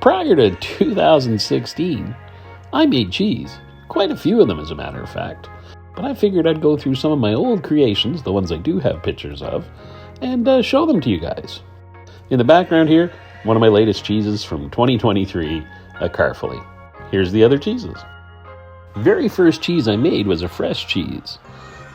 Prior to 2016, I made cheese. Quite a few of them, as a matter of fact. But I figured I'd go through some of my old creations, the ones I do have pictures of, and show them to you guys. In the background here, one of my latest cheeses from 2023, a Carfully. Here's the other cheeses. Very first cheese I made was a fresh cheese.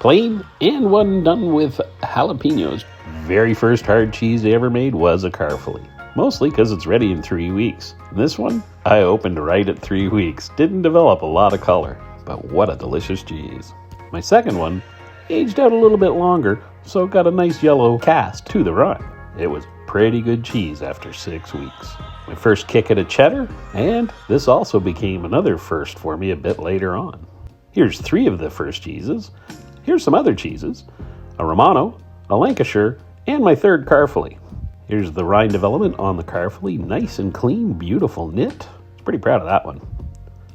Plain and one done with jalapenos. Very first hard cheese I ever made was a Carfully. Mostly because it's ready in 3 weeks. This one, I opened right at 3 weeks. Didn't develop a lot of color, but what a delicious cheese. My second one aged out a little bit longer, so it got a nice yellow cast to the rind. It was pretty good cheese after 6 weeks. My first kick at a cheddar, and this also became another first for me a bit later on. Here's 3 of the first cheeses. Here's some other cheeses. A Romano, a Lancashire, and my third Carfully. Here's the rind development on the Carfully. Nice and clean, beautiful knit. Pretty proud of that one.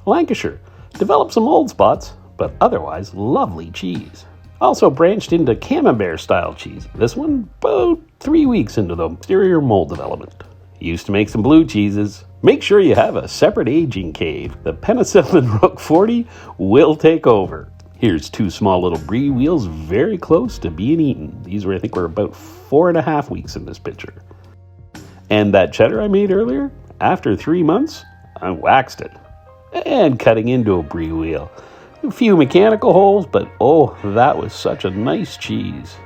Lancashire. Developed some old spots, but otherwise lovely cheese. Also branched into camembert style cheese. This one about 3 weeks into the exterior mold development. Used to make some blue cheeses. Make sure you have a separate aging cave. The Penicillin Rook 40 will take over. Here's 2 small little brie wheels very close to being eaten. These were, I think, about 4.5 weeks in this picture. And that cheddar I made earlier, after 3 months, I waxed it. And cutting into a brie wheel. A few mechanical holes, but oh, that was such a nice cheese.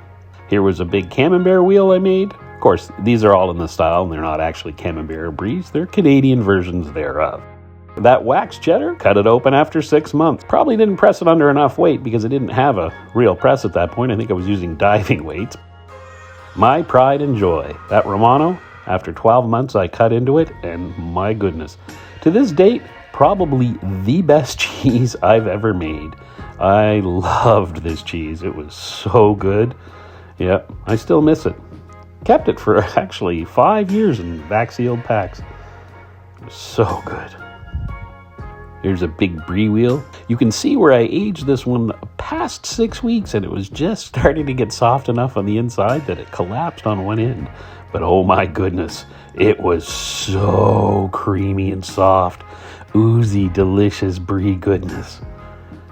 Here was a big camembert wheel I made. Of course, these are all in the style, and they're not actually camembert bries. They're Canadian versions thereof. That waxed cheddar, cut it open after 6 months. Probably didn't press it under enough weight because it didn't have a real press at that point. I think I was using diving weights. My pride and joy. That Romano, after 12 months I cut into it, and my goodness. To this date, probably the best cheese I've ever made. I loved this cheese. It was so good. Yep, I still miss it. Kept it for actually 5 years in vac-sealed packs. It was so good. Here's a big brie wheel. You can see where I aged this one past 6 weeks, and it was just starting to get soft enough on the inside that it collapsed on one end. But oh my goodness, it was so creamy and soft. Oozy, delicious brie goodness.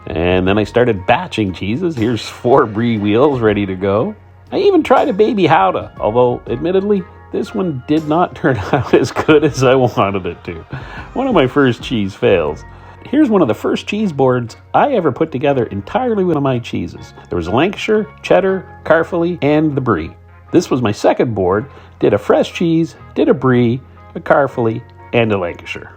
And then I started batching cheeses. Here's 4 brie wheels ready to go. I even tried a baby Gouda, although admittedly, this one did not turn out as good as I wanted it to. One of my first cheese fails. Here's one of the first cheese boards I ever put together entirely with my cheeses. There was a Lancashire, cheddar, Carfully, and the brie. This was my second board. Did a fresh cheese, did a brie, a Carfully, and a Lancashire.